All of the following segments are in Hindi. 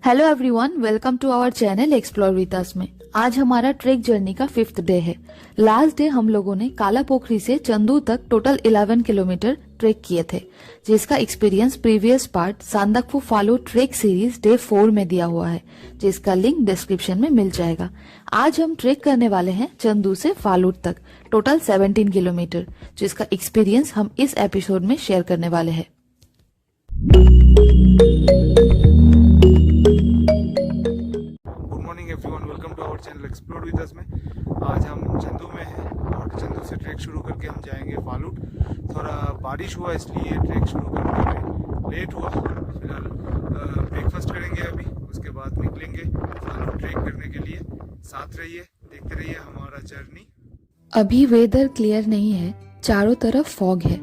Hello everyone, welcome to our channel explore with us में। आज हमारा ट्रेक जर्नी का 5th डे है। लास्ट डे हम लोगों ने काला पोखरी से चंदू तक टोटल 11 किलोमीटर ट्रेक किए थे, जिसका experience previous part सांदकफू फालू track series day 4 में दिया हुआ है, जिसका लिंक डिस्क्रिप्शन में मिल जाएगा। आज हम ट्रेक करने वाले हैं चंदू से फालूट तक टोटल 17 किलोमीटर, जिसका एक्सपीरियंस हम इस एपिसोड में शेयर करने वाले हैं। Everyone, welcome to our channel explore with us में। आज हम चंदू में हैं और चंदू से ट्रैक शुरू करके हम जाएंगे फालूट। थोड़ा बारिश हुआ इसलिए ट्रैक शुरू करने में लेट हुआ। फिलहाल ब्रेकफास्ट करेंगे अभी, उसके बाद निकलेंगे फालूट ट्रैक करने के लिए। साथ रहिए, देखते रहिए हमारा जर्नी। अभी वेदर क्लियर नहीं है, चारों तरफ फॉग है।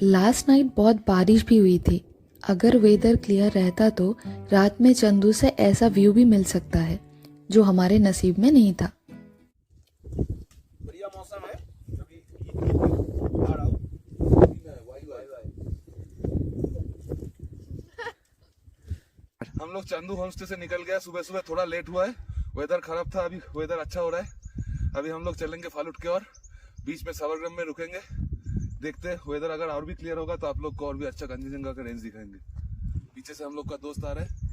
लास्ट नाइट बहुत बारिश भी हुई थी। अगर वेदर क्लियर रहता तो रात में चंदू से ऐसा व्यू भी मिल सकता है, जो हमारे नसीब में नहीं था। बढ़िया मौसम है। हम लोग चंदू होमस्टे से निकल गया। सुबह सुबह थोड़ा लेट हुआ है, वेदर खराब था। अभी वेदर अच्छा हो रहा है। अभी हम लोग चलेंगे फालूट के और बीच में सावरग्राम में रुकेंगे। देखते हैं वेदर अगर और भी क्लियर होगा तो आप लोग को और भी अच्छा कंचनजंगा का रेंज दिखाएंगे। पीछे से हम लोग का दोस्त आ रहा है।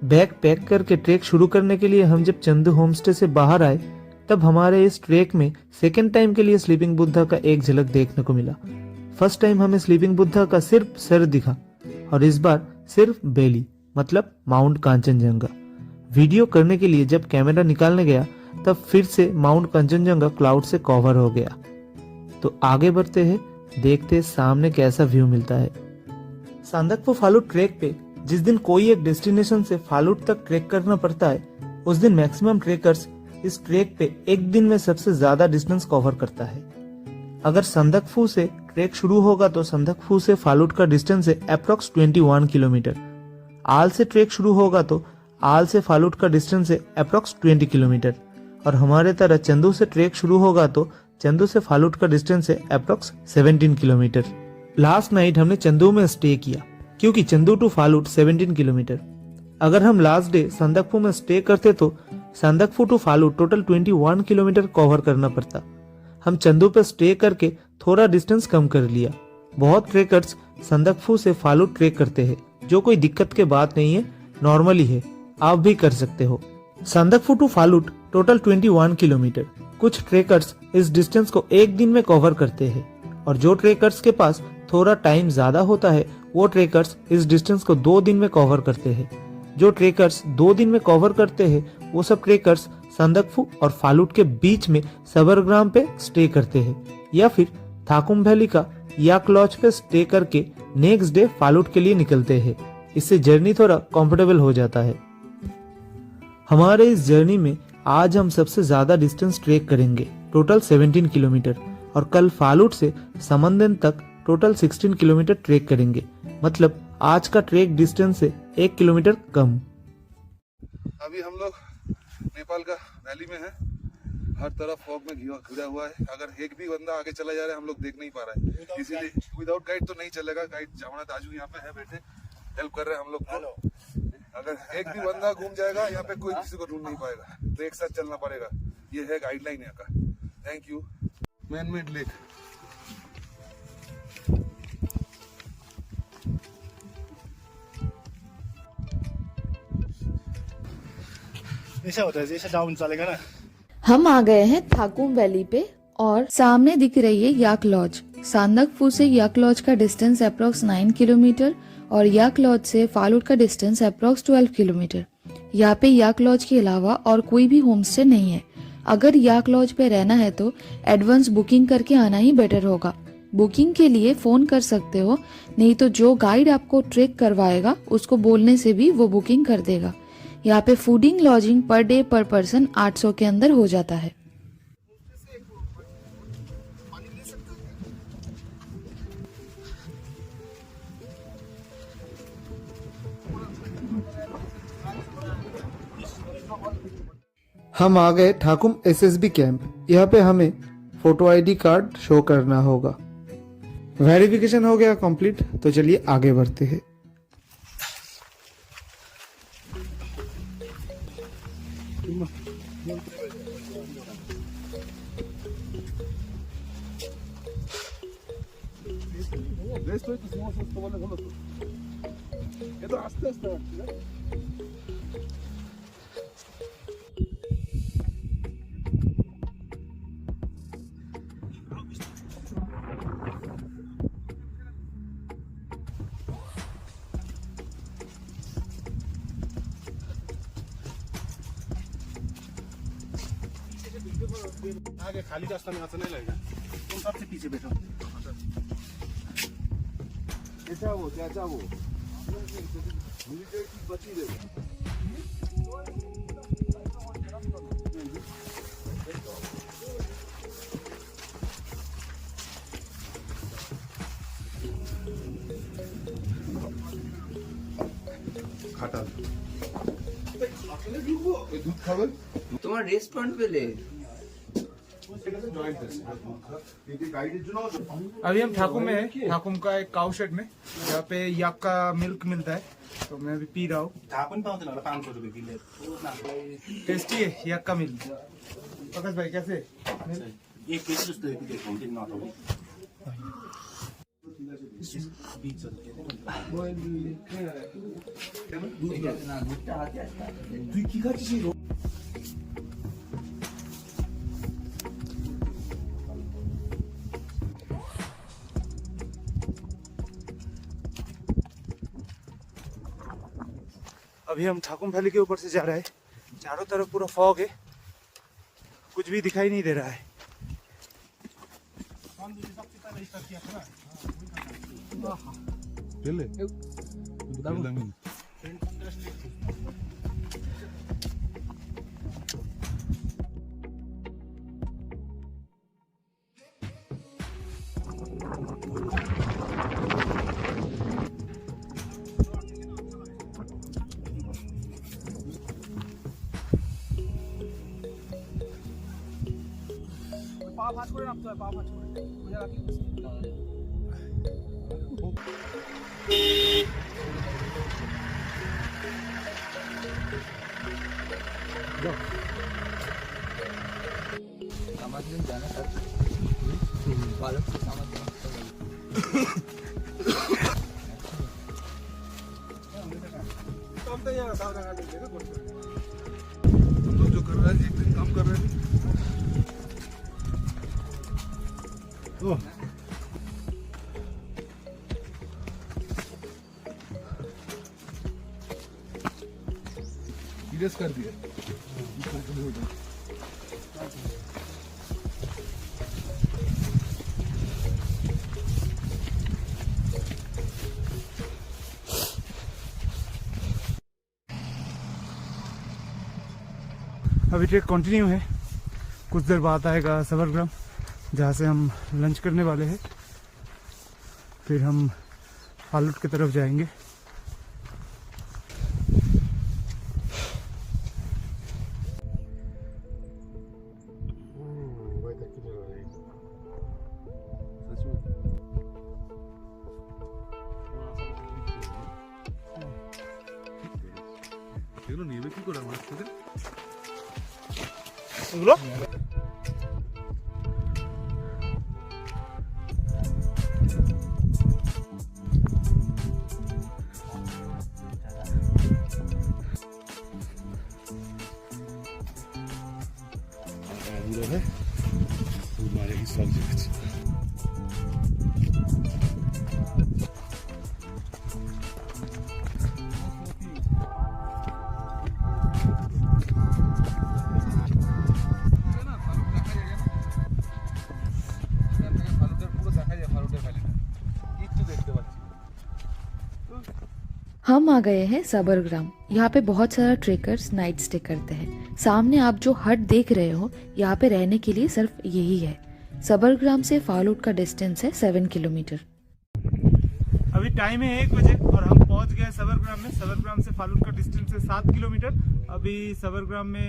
बैग पैक करके ट्रैक शुरू करने के लिए हम जब चंदू होमस्टे से बाहर आए, तब हमारे इस ट्रैक में सेकेंड टाइम के लिए स्लीपिंग बुद्धा का एक झलक देखने को मिला। फर्स्ट टाइम हमें स्लीपिंग बुद्धा का सिर्फ सर दिखा और इस बार सिर्फ बेली, मतलब माउंट कांचनजंगा। वीडियो करने के लिए जब कैमरा निकालने गया तब फिर से माउंट कांचनजंगा क्लाउड से कवर हो गया। तो आगे बढ़ते हैं, देखते हैं सामने कैसा व्यू मिलता है। सांदकफू फालूट ट्रैक पे जिस दिन कोई एक डेस्टिनेशन से फालूट तक ट्रैक करना पड़ता है, उस दिन मैक्सिमम ट्रेकर्स इस ट्रैक पे एक दिन में सबसे ज्यादा डिस्टेंस कवर करता है। अगर संदकफू से ट्रैक शुरू होगा तो संदकफू से फालूट का डिस्टेंस है अप्रोक्स 21 किलोमीटर। आल से ट्रैक शुरू होगा तो आल से फालूट का डिस्टेंस है अप्रोक्स 20 किलोमीटर। और हमारे तरह चंदू से ट्रैक शुरू होगा तो चंदू से फालूट का डिस्टेंस है अप्रोक्स 17 किलोमीटर। लास्ट नाइट हमने चंदू में स्टे किया, क्योंकि चंदू टू फालूट 17 किलोमीटर। अगर हम लास्ट डे संदकफू में स्टे करते तो Sandakphu to Phalut total 21 kilometer cover करना पड़ता। हम चंदू पे स्टे करके थोड़ा डिस्टेंस कम कर लिया। बहुत ट्रेकर्स संदकफू से फालूट ट्रेक करते हैं, जो कोई दिक्कत के बात नहीं है, नॉर्मली है, आप भी कर सकते हो। Sandakphu to Phalut total 21 kilometer. कुछ ट्रेकर्स इस डिस्टेंस को एक दिन में कवर करते हैं और जो ट्रेकर्स के पास थोड़ा टाइम ज्यादा होता है वो ट्रेकर्स इस डिस्टेंस को 2 दिन में कवर करते हैं। जो ट्रेकर्स 2 दिन में कवर करते हैं वो सब ट्रेकर्स संदकफू और फालूट के बीच में सावरग्राम पे स्टे करते हैं या फिर थाकुम वैली का याक लॉज पे स्टे करके नेक्स्ट डे फालूट के लिए निकलते हैं। इससे जर्नी थोड़ा कंफर्टेबल हो जाता है। हमारे इस जर्नी में आज हम सबसे ज्यादा डिस्टेंस ट्रेक करेंगे, टोटल 17 किलोमीटर, और कल फालूट से समंदन तक टोटल 16 किलोमीटर ट्रेक करेंगे। मतलब आज का ट्रेक डिस्टेंस से 1 किलोमीटर कम। अभी हम लोग नेपाल का वैली में है। हर तरफ फॉग में घिरा हुआ है। अगर एक भी बंदा आगे चला जा रहा है हम लोग देख नहीं पा रहे हैं, इसीलिए विदाउट गाइड तो नहीं चलेगा। गाइड जावना दाजू यहाँ पे है, बैठे हेल्प कर रहे हैं हम लोग को। अगर एक भी बंदा घूम जाएगा यहाँ पे कोई किसी को ढूंढ नहीं पाएगा, तो एक साथ चलना पड़ेगा। ये है गाइडलाइन यहाँ का। Thank you. Man made lake. ऐसा होता है, जैसे डाउन चलेगा ना। हम आ गए हैं थाकुम वैली पे और सामने दिख रही है याक लॉज। सांदकफू से याक लॉज का डिस्टेंस अप्रोक्स 9 किलोमीटर और याक लॉज से फालूट का डिस्टेंस अप्रोक्स 12 किलोमीटर। यहाँ पे याक लॉज के अलावा और कोई भी होम स्टे नहीं है। अगर याक लॉज पे रहना है तो एडवांस बुकिंग करके आना ही बेटर होगा। बुकिंग के लिए फोन कर सकते हो, नहीं तो जो गाइड आपको ट्रेक करवाएगा उसको बोलने से भी वो बुकिंग कर देगा। यहाँ पे फूडिंग लॉजिंग पर डे पर पर्सन 800 के अंदर हो जाता है। हम आ गए ठाकुम एसएसबी कैंप। यहाँ पे हमें फोटो आईडी कार्ड शो करना होगा। वेरिफिकेशन हो गया कंप्लीट, तो चलिए आगे बढ़ते हैं। आगे खाली रास्ता में आना नहीं लगेगा, तुम सबसे पीछे बैठो। क्या वो मुझे बची दे। খাটা दूध খাবেন তোমার রেস্টুরেন্ট পেলে। अभी हम ठाकुम में है, ठाकुम का एक काउ शेड में, यहाँ पे याक का मिल्क मिलता है, तो मैं अभी पी रहा हूँ। थाहा पनि पाउँदैन होला 500 रुपियाँ किलो। टेस्टी है याक का मिल्क। प्रकाश भाई कैसे? एक केजी जस्तो देखाउँछ नि नटाउने। তুই কি খাচ্ছিস? अभी हम ठाकुम वैली के ऊपर से जा रहे हैं, चारों तरफ पूरा फॉग है, कुछ भी दिखाई नहीं दे रहा है। हम लोग जो कर रहे हैं एक दिन काम कर रहे हैं। सीरियस कर दिया। अभी ट्रेक कंटिन्यू है, कुछ देर बाद आएगा सबरग्राम, जहाँ से हम लंच करने वाले हैं, फिर हम फालूट की तरफ जाएंगे। এগুলো নেবে কি করে আমার সাথে? এগুলো बुरा है तो मारेगी सब जगह। हम आ गए हैं सबरग्राम। यहाँ पे बहुत सारा ट्रेकर्स नाइट स्टे करते हैं। सामने आप जो हट देख रहे हो, यहाँ पे रहने के लिए सिर्फ यही है। सबरग्राम से फालूट का डिस्टेंस है 7 किलोमीटर। अभी टाइम है 1 बजे और हम पहुंच गए सबरग्राम में। सबरग्राम से फालूट का डिस्टेंस है 7 किलोमीटर। अभी सबरग्राम में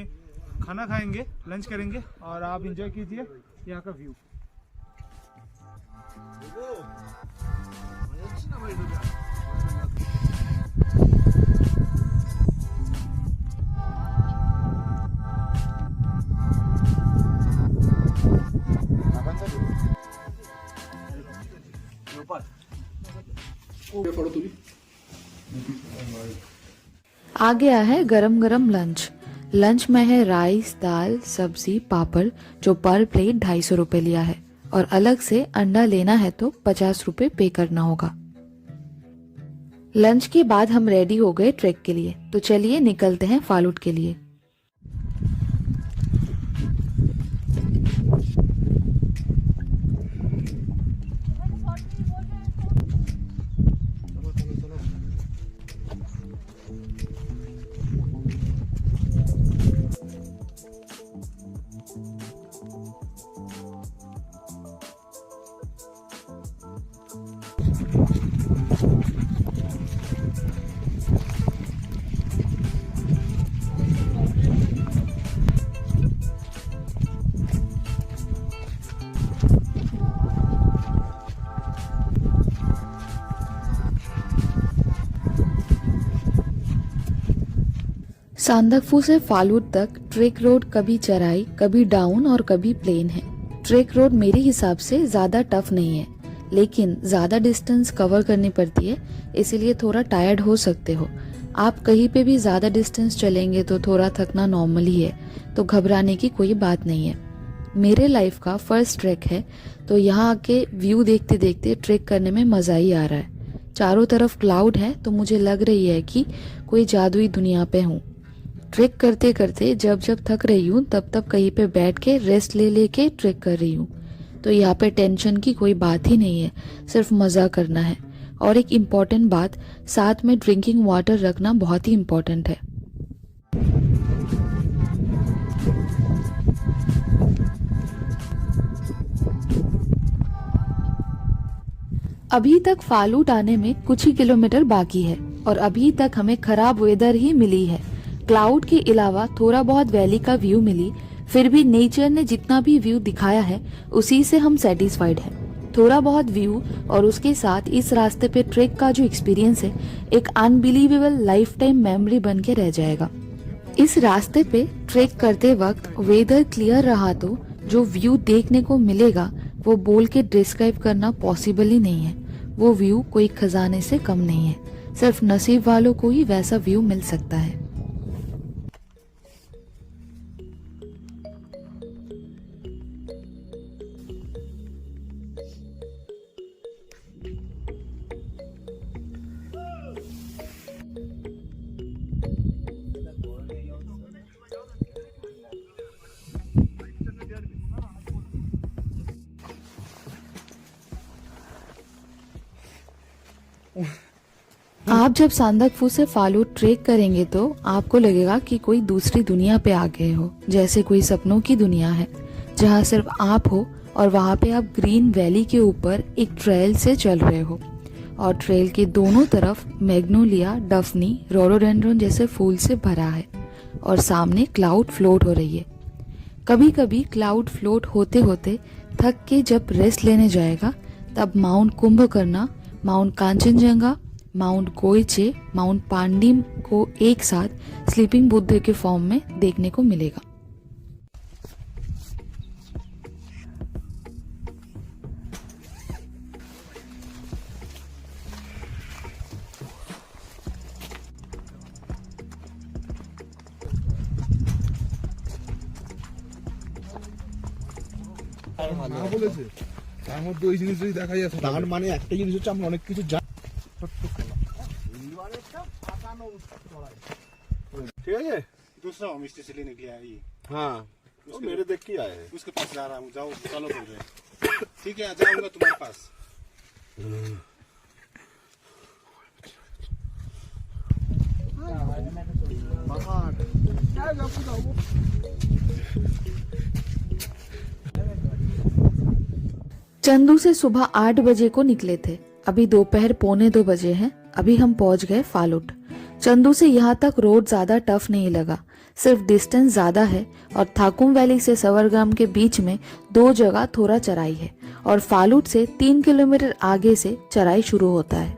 खाना खाएंगे, लंच करेंगे और आप एंजॉय कीजिए यहाँ का व्यू। आ गया है गरम गरम लंच। लंच में है राइस, दाल, सब्जी, पापड़, जो पर प्लेट 250 रुपए लिया है, और अलग से अंडा लेना है तो 50 रुपए पे करना होगा। लंच के बाद हम रेडी हो गए ट्रैक के लिए, तो चलिए निकलते हैं फालूट के लिए। सांदकफू से फालूट तक ट्रेक रोड कभी चढ़ाई, कभी डाउन और कभी प्लेन है। ट्रेक रोड मेरे हिसाब से ज्यादा टफ नहीं है, लेकिन ज्यादा डिस्टेंस कवर करनी पड़ती है, इसीलिए थोड़ा टायर्ड हो सकते हो। आप कहीं पे भी ज्यादा डिस्टेंस चलेंगे तो थोड़ा थकना नॉर्मल ही है, तो घबराने की कोई बात नहीं है। मेरे लाइफ का फर्स्ट ट्रैक है, तो यहाँ आके व्यू देखते देखते ट्रैक करने में मजा ही आ रहा है। चारों तरफ क्लाउड है, तो मुझे लग रही है कि कोई जादुई दुनिया पे हूँ। ट्रेक करते करते जब थक रही हूँ तब कहीं पे बैठ के रेस्ट ले लेके ट्रेक कर रही हूँ। तो यहाँ पे टेंशन की कोई बात ही नहीं है, सिर्फ मजा करना है। और एक इम्पॉर्टेंट बात, साथ में ड्रिंकिंग वाटर रखना बहुत ही इम्पोर्टेंट है। अभी तक फालूट आने में कुछ ही किलोमीटर बाकी है, और अभी तक हमें खराब वेदर ही मिली है। क्लाउड के अलावा थोड़ा बहुत वैली का व्यू मिली, फिर भी नेचर ने जितना भी व्यू दिखाया है उसी से हम सेटिस्फाइड हैं। थोड़ा बहुत व्यू और उसके साथ इस रास्ते पे ट्रेक का जो एक्सपीरियंस है, एक अनबिलीवेबल लाइफ टाइम मेमोरी बन के रह जाएगा। इस रास्ते पे ट्रेक करते वक्त वेदर क्लियर रहा तो जो व्यू देखने को मिलेगा वो बोल के डिस्क्राइब करना पॉसिबल ही नहीं है। वो व्यू कोई खजाने से कम नहीं है, सिर्फ नसीब वालों को ही वैसा व्यू मिल सकता है। आप जब सांदकफू से फालूट ट्रेक करेंगे तो आपको लगेगा कि कोई दूसरी दुनिया पे आ गए हो, जैसे कोई सपनों की दुनिया है जहाँ सिर्फ आप हो, और वहाँ पे आप ग्रीन वैली के ऊपर एक ट्रेल से चल रहे हो, और ट्रेल के दोनों तरफ मैग्नोलिया, डफनी, रोडोडेंड्रन जैसे फूल से भरा है, और सामने क्लाउड फ्लोट हो रही है। कभी कभी क्लाउड फ्लोट होते होते थक के जब रेस्ट लेने जाएगा, तब mount Kumbhakarna, mount Kanchenjunga, mount Goecha, mount Pandim को एक साथ स्लीपिंग बुद्ध के फॉर्म में देखने को मिलेगा। বলেছে তার মধ্যে ওই জিনিসটাই দেখা যাচ্ছে। তার মানে একটা জিনিস হচ্ছে আমরা অনেক কিছু ठीक है। दूसरा होम स्टे से लेने के लिए आई। हाँ वो मेरे देख के आए हैं। उसके पास जा रहा हूँ, जाओ चलो बोल रहे। ठीक है, आ जाऊंगा तुम्हारे पास। चंदू से सुबह 8 बजे को निकले थे, अभी दोपहर 1:45 बजे हैं। अभी हम पहुंच गए फालूट। चंदू से यहाँ तक रोड ज्यादा टफ नहीं लगा, सिर्फ डिस्टेंस ज्यादा है, और थाकुम वैली से सवरग्राम के बीच में 2 जगह थोड़ा चढ़ाई है, और फालूट से 3 किलोमीटर आगे से चढ़ाई शुरू होता है।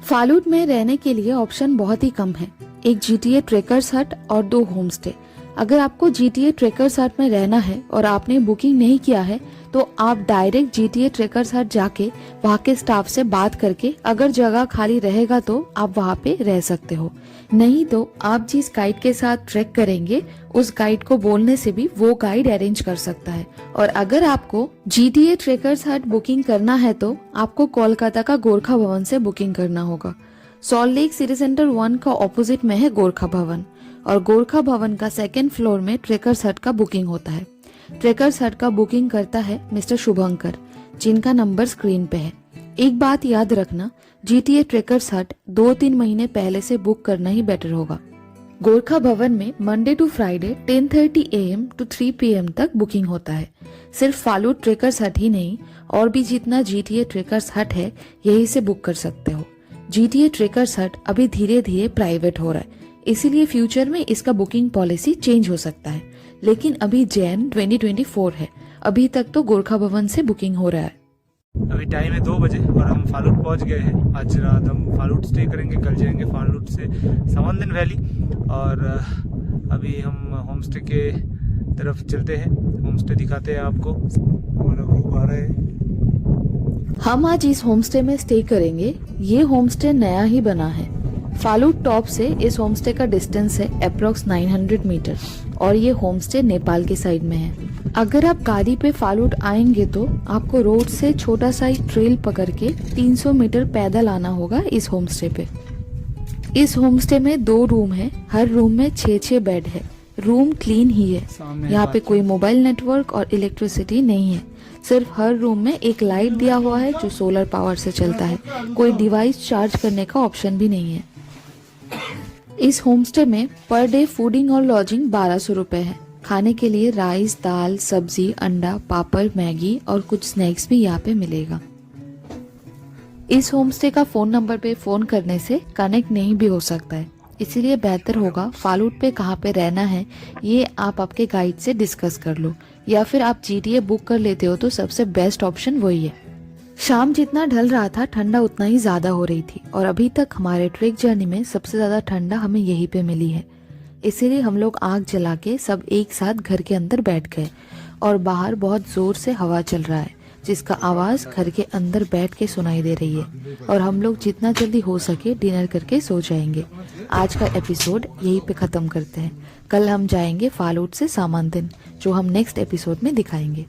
फालूट में रहने के लिए ऑप्शन बहुत ही कम है। एक GTA ट्रेकर्स हट और 2 होम स्टे। अगर आपको GTA ट्रेकर्स हट में रहना है और आपने बुकिंग नहीं किया है तो आप डायरेक्ट GTA ट्रेकर्स हट जाके वहाँ के स्टाफ से बात करके अगर जगह खाली रहेगा तो आप वहाँ पे रह सकते हो। नहीं तो आप जिस गाइड के साथ ट्रैक करेंगे उस गाइड को बोलने से भी वो गाइड अरेंज कर सकता है। और अगर आपको GTA ट्रेकर्स हट बुकिंग करना है तो आपको कोलकाता का गोरखा भवन से बुकिंग करना होगा। सॉल्ट लेक सिटी सेंटर 1 का ऑपोजिट में है गोरखा भवन और गोरखा भवन का 2nd फ्लोर में ट्रेकर्स हट का बुकिंग होता है। ट्रेकर्स हट का बुकिंग करता है मिस्टर शुभंकर, जिनका नंबर स्क्रीन पे है। एक बात याद रखना, GTA ट्रेकर्स हट 2-3 महीने पहले से बुक करना ही बेटर होगा। गोरखा भवन में Monday to Friday 10:30 AM to 3 PM तक बुकिंग होता है। सिर्फ फालूट ट्रेकर्स हट ही नहीं, और भी जितना GTA ट्रेकर्स हट है यही से बुक कर सकते हो। GTA ट्रेकर्स हट अभी धीरे धीरे प्राइवेट हो रहा है, इसीलिए फ्यूचर में इसका बुकिंग पॉलिसी चेंज हो सकता है, लेकिन अभी जैन 2024 है, अभी तक तो गोरखा भवन से बुकिंग हो रहा है। अभी टाइम है 2 बजे और हम फालूट पहुंच गए हैं। आज रात हम फालूट स्टे करेंगे, कल जाएंगे फालूट से समंदन वैली और अभी हम होम स्टे के तरफ चलते हैं। होम स्टे दिखाते हैं आपको। हमारा ग्रुप आ रहा है। हम आज इस होम स्टे में स्टे करेंगे। ये होम स्टे नया ही बना है। फालूट टॉप से इस होम स्टे का डिस्टेंस है अप्रोक्स 900 मीटर और ये होम स्टे नेपाल के साइड में है। अगर आप गाड़ी पे फालूट आएंगे तो आपको रोड से छोटा सा एक ट्रेल पकड़ के 300 मीटर पैदल आना होगा इस होम स्टे पे। इस होम स्टे में 2 रूम है, हर रूम में 6-6 बेड है। रूम क्लीन ही है, यहाँ पे कोई मोबाइल नेटवर्क और इलेक्ट्रिसिटी नहीं है। सिर्फ हर रूम में एक लाइट दिया हुआ है जो सोलर पावर से चलता है। कोई डिवाइस चार्ज करने का ऑप्शन भी नहीं है। इस होमस्टे में पर डे फूडिंग और लॉजिंग 1200 रुपए है। खाने के लिए राइस, दाल, सब्जी, अंडा, पापड़, मैगी और कुछ स्नैक्स भी यहाँ पे मिलेगा। इस होमस्टे का फोन नंबर पे फोन करने से कनेक्ट नहीं भी हो सकता है, इसीलिए बेहतर होगा फालूट पे कहाँ पे रहना है ये आप आपके गाइड से डिस्कस कर लो, या फिर आप GTA बुक कर लेते हो तो सबसे बेस्ट ऑप्शन वही है। शाम जितना ढल रहा था ठंडा उतना ही ज्यादा हो रही थी और अभी तक हमारे ट्रेक जर्नी में सबसे ज्यादा ठंडा हमें यहीं पे मिली है। इसीलिए हम लोग आग जला के सब एक साथ घर के अंदर बैठ गए और बाहर बहुत जोर से हवा चल रहा है जिसका आवाज घर के अंदर बैठ के सुनाई दे रही है। और हम लोग जितना जल्दी हो सके डिनर करके सो जाएंगे। आज का एपिसोड यहीं पे खत्म करते हैं। कल हम जाएंगे फालूट से सामानदिन, जो हम नेक्स्ट एपिसोड में दिखाएंगे।